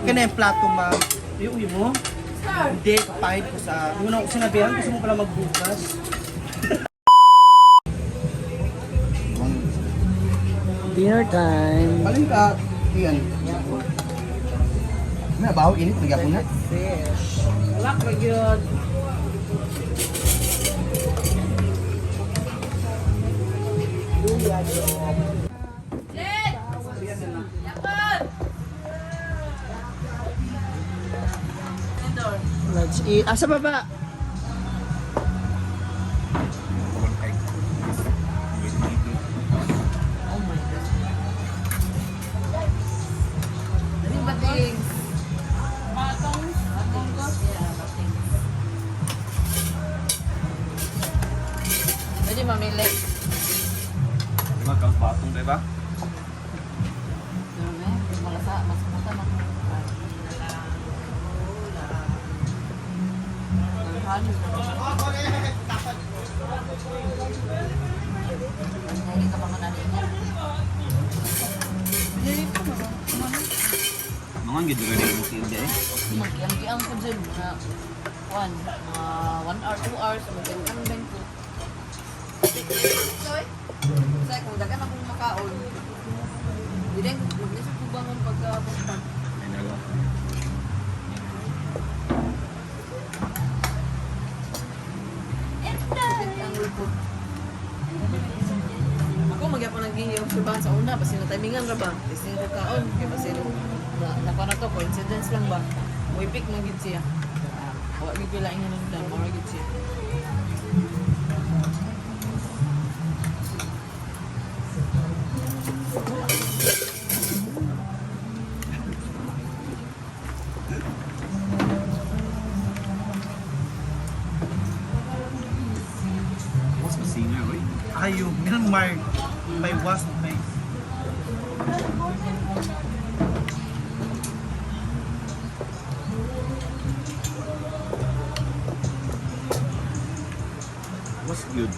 Kaya na yung plato, ma'am. Uy mo? Hindi, kapahid ko sa... Muna ko sinabihan, gusto mo pala magbukas. Dinner time. Paling ka, yan. May abaho, init, nagyapon na. Fish. Wala ko yun. Let's eat. Asa baba? Oh my God. Ano yung bating? Batong? Batonggos? Yeah, bating. Pwede mamili. Diba kang patong, diba? Dumi, malasa, mas muta na. Hindi ka pa mananin niya. Mga ang gito ganyan mo siya eh. Magkiang-kiang ko dyan na 1 hour, 2 hours, magkiang-kiang ko. Kasi kung dagan akong makaon, hindi rin kung magnisip ko bangon pagka-pagpag. Ay, nalawa. Ang report. Ako magyapon nag-i-obserbahan sa una, basta na timingan ra ba? Testing ko kaon, kaya basta na to, coincidence lang ba? Muipik mo gid siya. Wala gid pila ingon nang dam, mara gid siya. What's the singer, oy? Ayo, Myanmar. May wasp, may... What's good?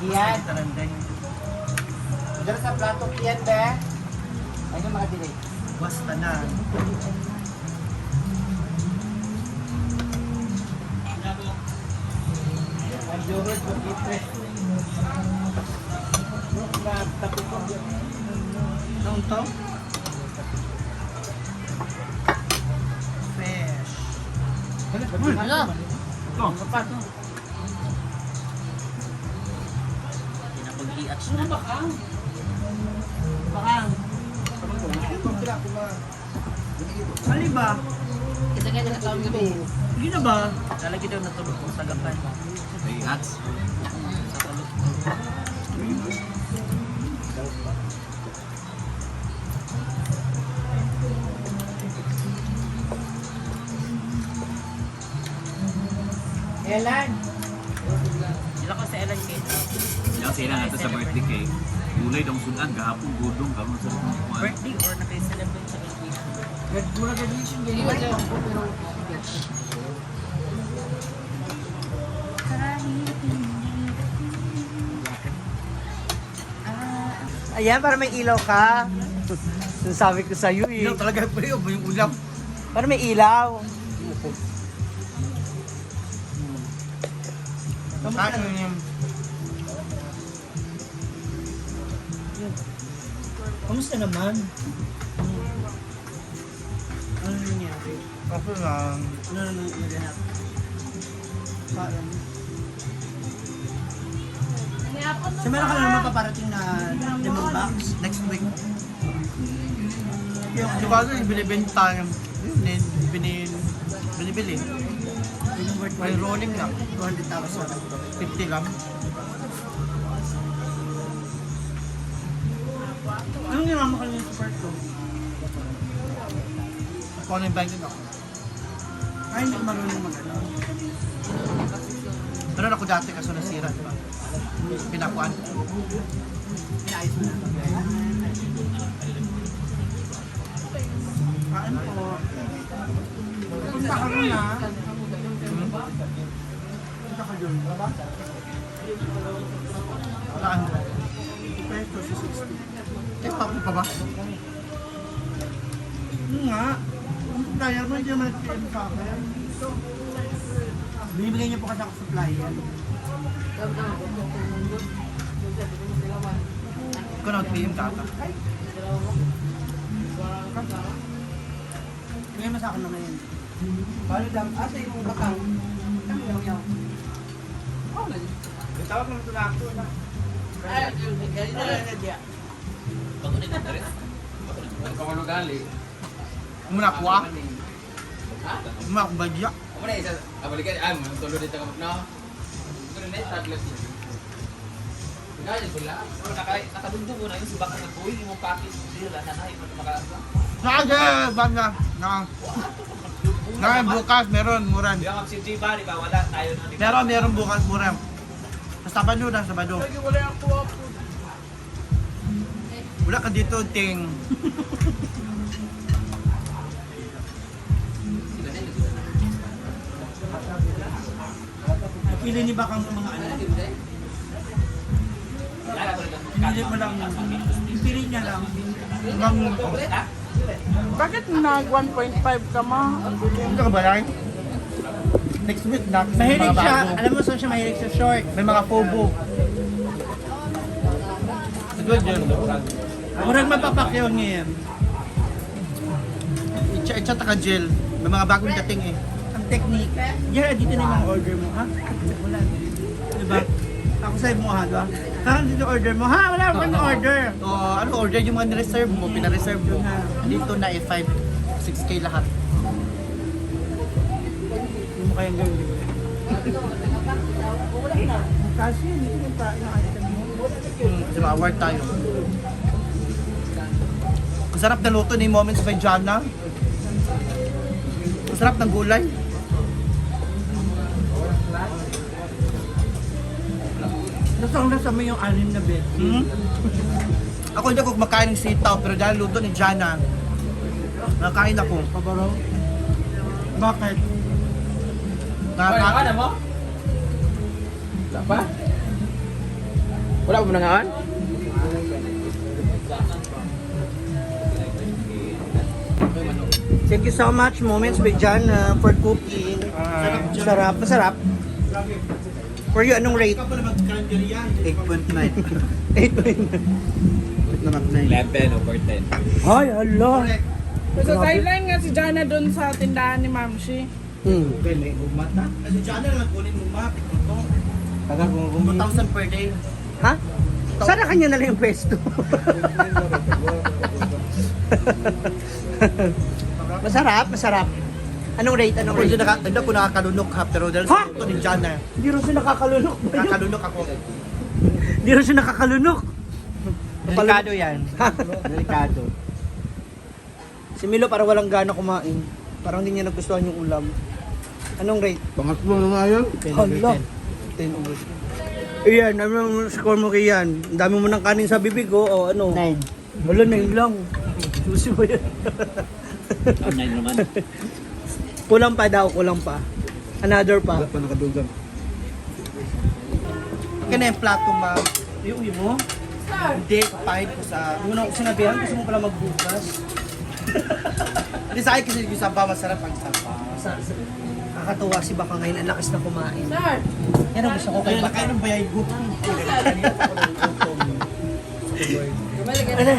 Iyan. Taranday. Diyan sa plato iyan be. Ayun mga dili. Basta na. Majority ko itre. Noon to? Fish. Ano? Ito. Kapat no. Pinapag-i-atch Ano ba ka? Bakang. Sali ba? Kita kaya nakataon gabi. Hindi na ba? Lalagi daw natulog ko sa gapan. Ay, ats. Sa tulog. Elan. Sila ko sa Elan Kate. Yan sila natin sa birthday cake. Gulay daw sudan, gahapon gudong, karon sa mga Birthday or naka-celebrate sa birthday? Mura graduation Hindi din. ba dyan? Ayan, para may ilaw ka. Sabi ko sa'yo eh. Ilaw talaga po yun, yung ulam. Para may ilaw. Ano yung... Kamusta naman? Ano nangyari? Ako lang. Ano naman naghanap? Parang... So meron ka na naman paparating na lemon box next week. Yung di ba yung binibenta yung binibili. May rolling lang. 200,000. 50 lang. Anong ginawa mo kanina sa part ko? Ako na yung banking ako. Ay, hindi ko marunong mag-ano. Meron ako dati kaso nasira, di ba? Pinakuan. Pinaayos mo na. Kain po. Punta ka rin na. Punta ka dun. Saan? Peso sa 60. Eh, papo pa ba? Nga. supplier mo, hindi naman nag-PM sa akin. Binibigay niyo po kasi ako supplier. Ikaw nag-PM ka ata. Bigay mo sa akin naman yun. Bali lang, asa yung bakang. Kami lang yan. Oo na. Tawag naman ito na ako. Pagunit na rin. Pagunit gali. Muna kuha. Muna kubadya. Ako na isa. Abalikan. Tulo dito ka na. Pero na taglas niya. Ganyan pula. Nakadugtong mo na yung subak na kuwi yung package sila na nahay makakasa. Sige, banda. Bukas meron, muran. Yung ang si J Barry ba wala tayo na dito. Pero meron bukas muran. Sa Sabado na, Sabado. Wala ka dito, ting. Pili niyo ba kang mga ano? Pinili mo lang. Pili niya lang. Bakit nag 1.5 ka ma? Hindi ka ba lang? Next week na. Mahilig siya. Alam mo saan siya mahilig sa short. May mga fobo. Good yun. Murag mapapakyaw niya yan. I-chat ka gel. May mga bagong dating eh. Ang technique. Yan, dito na yung mga order mo. Ha? Wala. Diba? Ako sa'yo mo ha, diba? Ha? Dito order mo. Ha? Wala akong order. Oo, ano order yung mga nireserve mo? Pinareserve mo. Dito na eh, 6K lahat. Hindi mo kayang gawin, di ba? Kasi hindi ko yung item mo. Diba, award tayo. Ang sarap na luto ni Moments by Jana. Ang sarap ng gulay. Nasang-nasa mo yung anim na bet. Ako hindi ako kumakain ng sitaw, pero dahil luto ni Jana, nakakain ako. Pabaro? Bakit? Ano mo? Wala pa? Wala pa nangaan? Thank you so much, Moments with John, for cooking. Sarap, masarap. For you, anong rate? 8.9. 8.9. 11 over 10. Ay, hala. Sa sideline nga si Jana doon sa tindahan ni Ma'am Shi. Okay, may gumat na. Kasi Jana lang kunin mo map. Taga kung 2,000 per day. Ha? Sana kanya na lang yung pwesto. Masarap, masarap. Anong rate? Anong Ako rate? hindi ko nakakalunok ha, pero dahil Ha? sa luto ni Jana, Hindi rin siya nakakalunok. nakakalunok ako. Hindi rin siya nakakalunok. Delikado yan. Delikado. Si Milo para walang gana kumain. Parang hindi niya nagustuhan yung ulam. Anong rate? Pangatlo na nga yan. Hala. 10 over 10. Iyan, anong score mo kay Yan? Ang dami mo ng kanin sa bibig, o ano? 9. Wala, 9 lang. Susi mo yan. Ang 9 naman. Kulang pa daw, kulang pa. Another pa. pa nakadugang. Kaya na yung plato ma. Iuwi mo? Hindi, kapahid ko sa... Muna ko sinabihan, gusto mo pala magbukas. Hindi sa akin kasi yung sapa, masarap ang sapa. Nakakatuwa si Baka ngayon, ang lakas na kumain. Sir! Yan ang gusto ko kay Kaya Baka. nakain ng bayay gutom. Gumaling ka na.